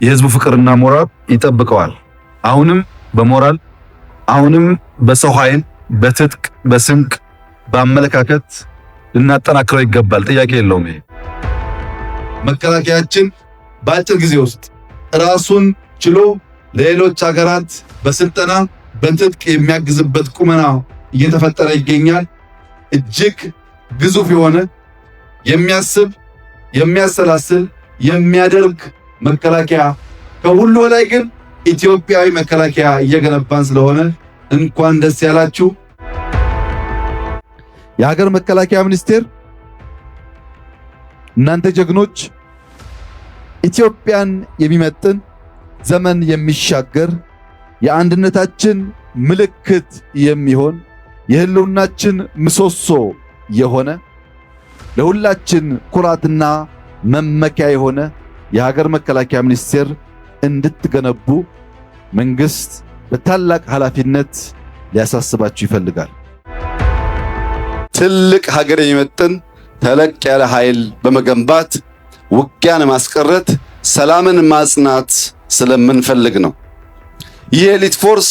የህዝቡ ፍቅርና ሞራል ይጠብቀዋል። አሁንም በሞራል አሁንም በሰው ኃይል፣ በትጥቅ፣ በስንቅ፣ በአመለካከት ልናጠናክረው ይገባል። ጥያቄ የለውም። ይሄ መከላከያችን በአጭር ጊዜ ውስጥ ራሱን ችሎ ለሌሎች ሀገራት በስልጠና በትጥቅ የሚያግዝበት ቁመና እየተፈጠረ ይገኛል። እጅግ ግዙፍ የሆነ የሚያስብ የሚያሰላስል የሚያደርግ መከላከያ ከሁሉ በላይ ግን ኢትዮጵያዊ መከላከያ እየገነባን ስለሆነ እንኳን ደስ ያላችሁ። የሀገር መከላከያ ሚኒስቴር እናንተ ጀግኖች ኢትዮጵያን የሚመጥን ዘመን የሚሻገር የአንድነታችን ምልክት የሚሆን የህልውናችን ምሰሶ የሆነ ለሁላችን ኩራትና መመኪያ የሆነ የሀገር መከላከያ ሚኒስቴር እንድትገነቡ መንግስት በታላቅ ኃላፊነት ሊያሳስባችሁ ይፈልጋል። ትልቅ ሀገር የሚመጥን ተለቅ ያለ ኃይል በመገንባት ውጊያን ማስቀረት፣ ሰላምን ማጽናት ስለምንፈልግ ነው። ይህ ኤሊት ፎርስ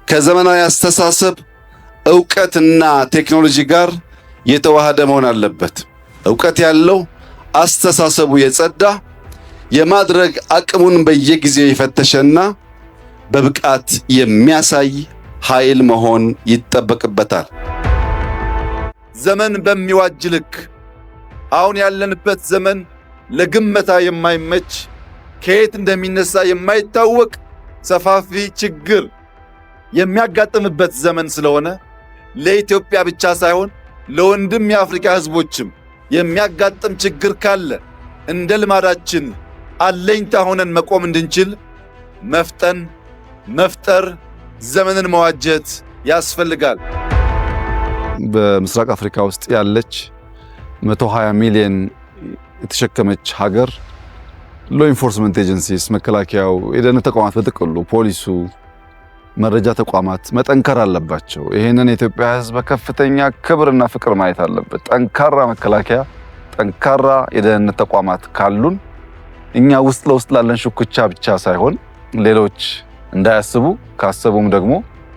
ከዘመናዊ አስተሳሰብ ዕውቀትና ቴክኖሎጂ ጋር የተዋሃደ መሆን አለበት። ዕውቀት ያለው አስተሳሰቡ የጸዳ የማድረግ አቅሙን በየጊዜው የፈተሸና በብቃት የሚያሳይ ኃይል መሆን ይጠበቅበታል። ዘመን በሚዋጅ ልክ አሁን ያለንበት ዘመን ለግመታ የማይመች ከየት እንደሚነሳ የማይታወቅ ሰፋፊ ችግር የሚያጋጥምበት ዘመን ስለሆነ ለኢትዮጵያ ብቻ ሳይሆን ለወንድም የአፍሪካ ህዝቦችም የሚያጋጥም ችግር ካለ እንደ ልማዳችን አለኝታ ሆነን መቆም እንድንችል መፍጠር ዘመንን መዋጀት ያስፈልጋል። በምስራቅ አፍሪካ ውስጥ ያለች 120 ሚሊዮን የተሸከመች ሀገር ሎ ኢንፎርስመንት ኤጀንሲስ፣ መከላከያው፣ የደህንነት ተቋማት በጥቅሉ ፖሊሱ፣ መረጃ ተቋማት መጠንከር አለባቸው። ይሄንን የኢትዮጵያ ህዝብ በከፍተኛ ክብርና ፍቅር ማየት አለበት። ጠንካራ መከላከያ፣ ጠንካራ የደህንነት ተቋማት ካሉን እኛ ውስጥ ለውስጥ ላለን ሽኩቻ ብቻ ሳይሆን ሌሎች እንዳያስቡ ካሰቡም ደግሞ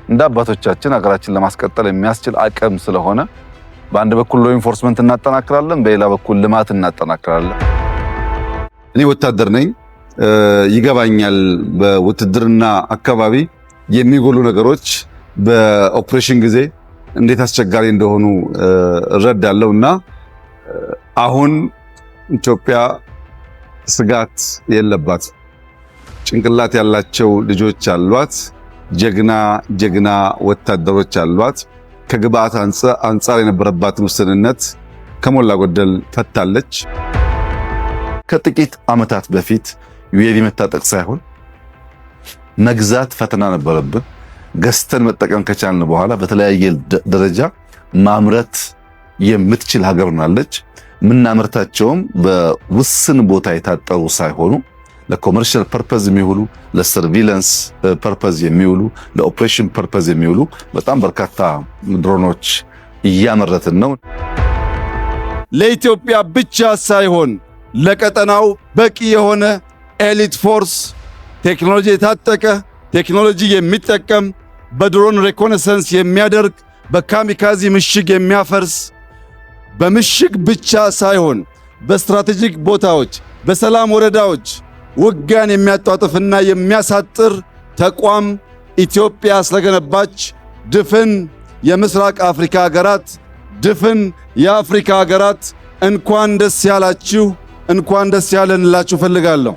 እንደ አባቶቻችን ሀገራችን ለማስቀጠል የሚያስችል አቅም ስለሆነ በአንድ በኩል ሎ ኢንፎርስመንት እናጠናክራለን፣ በሌላ በኩል ልማት እናጠናክራለን። እኔ ወታደር ነኝ፣ ይገባኛል። በውትድርና አካባቢ የሚጎሉ ነገሮች በኦፕሬሽን ጊዜ እንዴት አስቸጋሪ እንደሆኑ እረዳለሁና አሁን ኢትዮጵያ ስጋት የለባት። ጭንቅላት ያላቸው ልጆች አሏት። ጀግና ወታደሮች አሏት። ከግብአት አንጻር የነበረባትን ውስንነት ከሞላ ጎደል ፈታለች። ከጥቂት ዓመታት በፊት ዩኤቪ መታጠቅ ሳይሆን መግዛት ፈተና ነበረብን። ገዝተን መጠቀም ከቻልን በኋላ በተለያየ ደረጃ ማምረት የምትችል ሀገር ሆናለች። ምናመርታቸውም በውስን ቦታ የታጠሩ ሳይሆኑ ለኮመርሻል ፐርፐዝ የሚውሉ፣ ለሰርቪላንስ ፐርፐዝ የሚውሉ፣ ለኦፕሬሽን ፐርፐዝ የሚውሉ በጣም በርካታ ድሮኖች እያመረትን ነው። ለኢትዮጵያ ብቻ ሳይሆን ለቀጠናው በቂ የሆነ ኤሊት ፎርስ ቴክኖሎጂ የታጠቀ ቴክኖሎጂ የሚጠቀም በድሮን ሬኮነሰንስ የሚያደርግ በካሚካዚ ምሽግ የሚያፈርስ በምሽግ ብቻ ሳይሆን በስትራቴጂክ ቦታዎች በሰላም ወረዳዎች ውጊያን የሚያጧጥፍና የሚያሳጥር ተቋም ኢትዮጵያ ስለገነባች ድፍን የምስራቅ አፍሪካ ሀገራት ድፍን የአፍሪካ ሀገራት እንኳን ደስ ያላችሁ እንኳን ደስ ያለን እላችሁ ፈልጋለሁ።